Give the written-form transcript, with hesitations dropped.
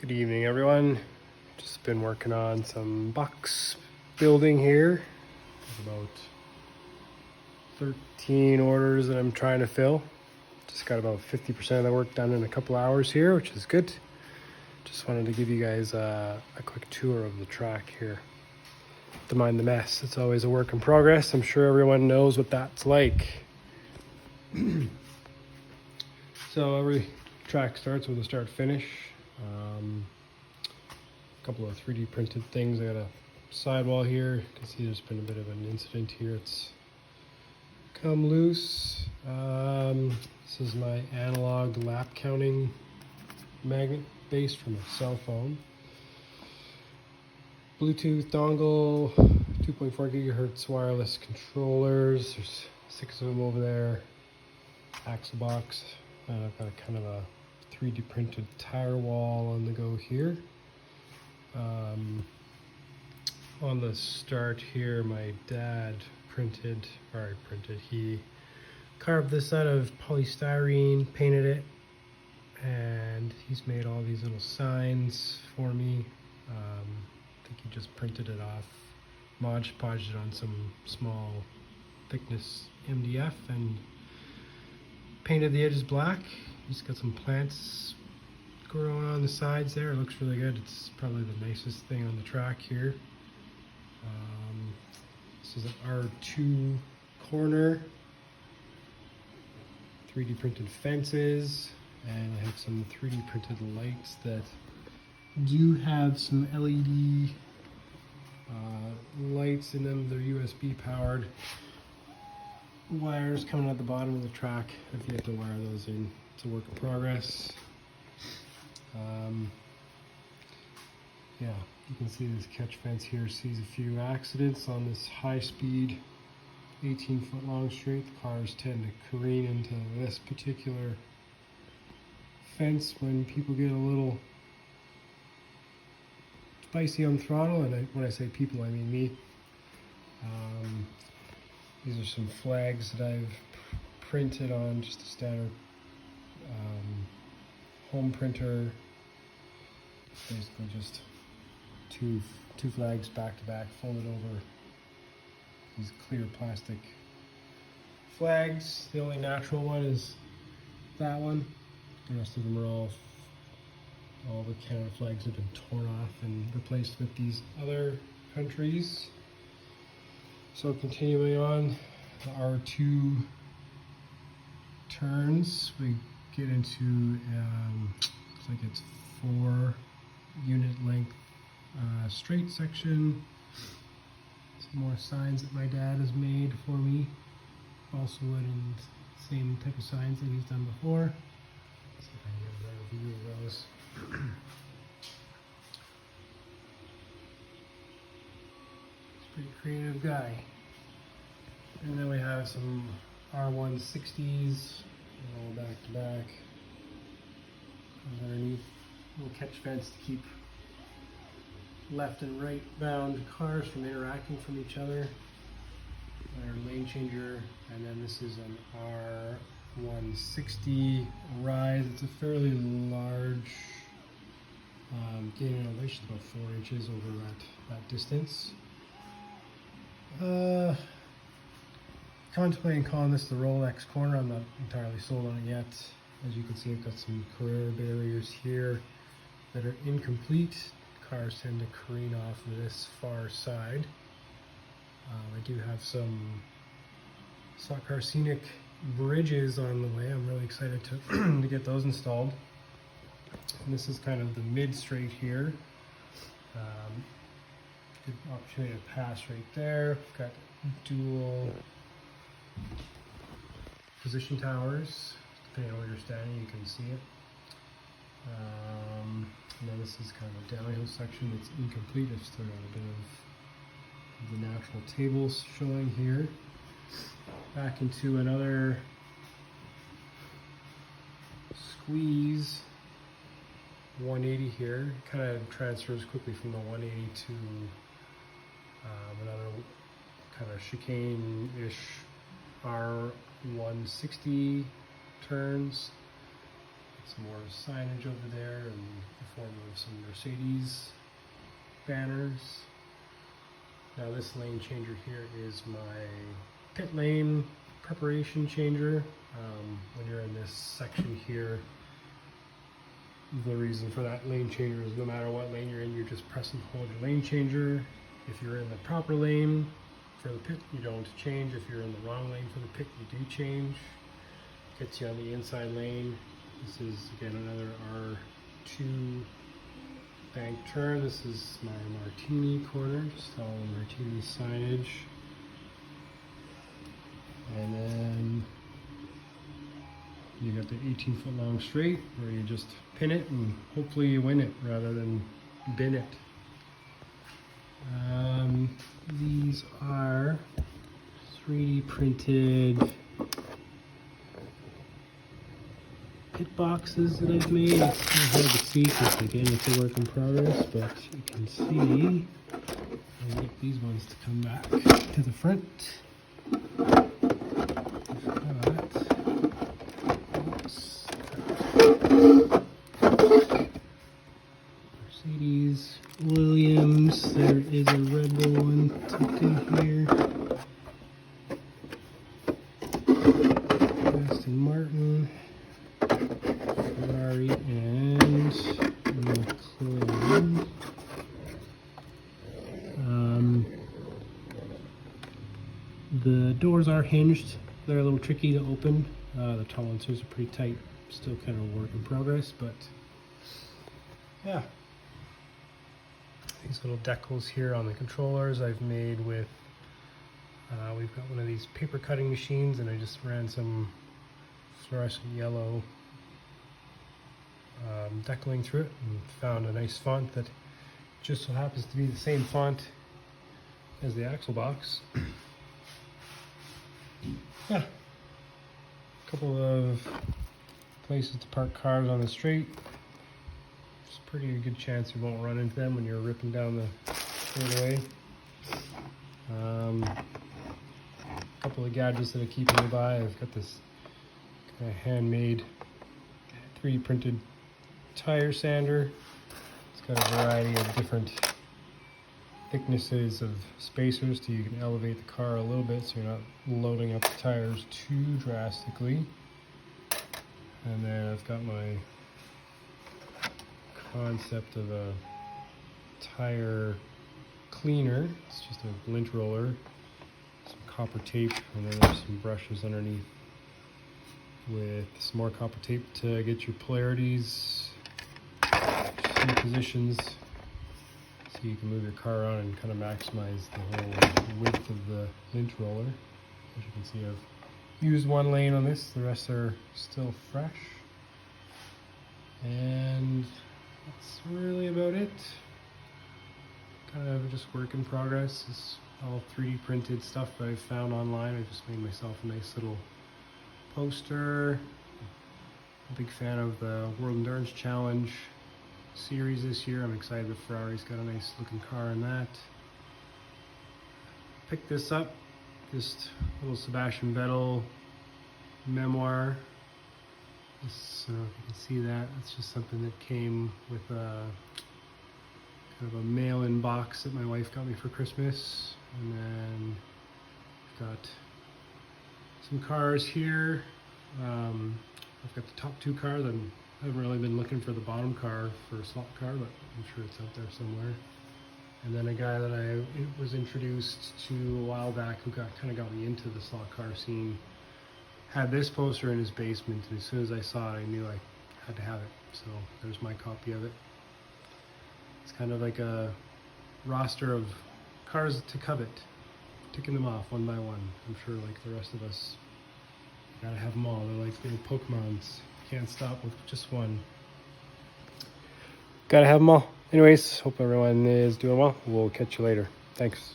Good evening, everyone. Just been working on some box building here. About 13 orders that I'm trying to fill. Just got about 50% of the work done in a couple hours here, which is good. Just wanted to give you guys a quick tour of the track here. Don't mind the mess. It's always a work in progress. I'm sure everyone knows what that's like. So every track starts with a start finish. A couple of 3D printed things. I got a sidewall here. You can see there's been a bit of an incident here. It's come loose. This is my analog lap counting magnet base from a cell phone. Bluetooth dongle, 2.4 gigahertz wireless controllers. There's 6 of them over there. Axle box. I've got a kind of a 3D printed tire wall on the go here. On the start here, my dad he carved this out of polystyrene, painted it, and he's made all these little signs for me. I think he just printed it off, Mod Podged it on some small thickness MDF and painted the edges black. He's got some plants growing on the sides there. It looks really good. It's probably the nicest thing on the track here. This is an R2 corner, 3D printed fences, and I have some 3D printed lights that do have some LED lights in them. They're USB powered. Wires coming out the bottom of the track. I've yet to wire those in. It's a work in progress. Yeah, you can see this catch fence here sees a few accidents on this high-speed 18-foot long straight. The cars tend to careen into this particular fence when people get a little spicy on the throttle, and when I say people, I mean me. These are some flags that I've printed on just a standard home printer. Basically just two flags back to back, folded over. These clear plastic flags. The only natural one is that one. The rest of them are all the Canada flags have been torn off and replaced with these other countries. So continuing on, the R2 turns, we get into, looks like it's 4 unit length straight section. Some more signs that my dad has made for me. Also wood and same type of signs that he's done before. Let's see if I can get a better view of those. Pretty creative guy. And then we have some R160s all back to back. Underneath, little catch fence to keep left and right bound cars from interacting from each other. Our lane changer, and then this is an R160 rise. It's a fairly large gain in elevation, about 4 inches over that distance. Contemplating calling this the Rolex corner. I'm not entirely sold on it yet. As you can see, I've got some Carrera barriers here that are incomplete. Cars tend to careen off of this far side. I do have some stock car scenic bridges on the way. I'm really excited to to get those installed. And this is kind of the mid straight here. Good opportunity to pass right there. We've got dual position towers. Depending on where you're standing, you can see it. And then this is kind of a downhill section that's incomplete. I've still got a bit of the natural tables showing here. Back into another squeeze 180 here. Kind of transfers quickly from the 180 to another kind of chicane-ish R160 turns. Some more signage over there in the form of some Mercedes banners. Now this lane changer here is my pit lane preparation changer. When you're in this section here, the reason for that lane changer is no matter what lane you're in, you just press and hold your lane changer. If you're in the proper lane for the pit, you don't change. If you're in the wrong lane for the pit, you do change. Gets you on the inside lane. This is again another R2 bank turn. This is my Martini corner, just all the Martini signage. And then you got the 18-foot long straight where you just pin it and hopefully you win it rather than bin it. These are 3D printed pit boxes that I've made. It's kind of hard to see because again it's a work in progress, but you can see I'll get these ones to come back to the front. Mercedes, Williams, there is a Red Bull one tucked in here. Aston Martin, Ferrari, and McLaren. The doors are hinged. They're a little tricky to open. The tolerances are pretty tight. Still kind of a work in progress, but yeah. These little decals here on the controllers I've made with, we've got one of these paper cutting machines and I just ran some fluorescent yellow decaling through it and found a nice font that just so happens to be the same font as the axle box. Yeah, a couple of places to park cars on the straight. There's a pretty good chance you won't run into them when you're ripping down the straightaway. A couple of gadgets that are keeping me by. I've got this kind of handmade 3D printed tire sander. It's got a variety of different thicknesses of spacers so you can elevate the car a little bit so you're not loading up the tires too drastically. And then I've got my concept of a tire cleaner. It's just a lint roller, some copper tape, and then there's some brushes underneath with some more copper tape to get your polarities in positions so you can move your car around and kind of maximize the whole width of the lint roller. As you can see, I've used one lane on this, the rest are still fresh. And that's really about it. Kind of just work in progress. It's all 3D printed stuff that I found online. I just made myself a nice little poster. I'm a big fan of the World Endurance Challenge series this year. I'm excited that Ferrari's got a nice looking car in that. Picked this up, just a little Sebastian Vettel memoir. This, you can see that. It's just something that came with a kind of a mail-in box that my wife got me for Christmas. And then I've got some cars here. I've got the top two cars. I haven't really been looking for the bottom car for a slot car, but I'm sure it's out there somewhere. And then a guy that I was introduced to a while back who kind of got me into the slot car scene had this poster in his basement, and as soon as I saw it, I knew I had to have it. So there's my copy of it. It's kind of like a roster of cars to covet, ticking them off one by one. I'm sure like the rest of us, you gotta have them all. They're like little Pokemons. Can't stop with just one. Gotta have them all. Anyways, hope everyone is doing well. We'll catch you later. Thanks.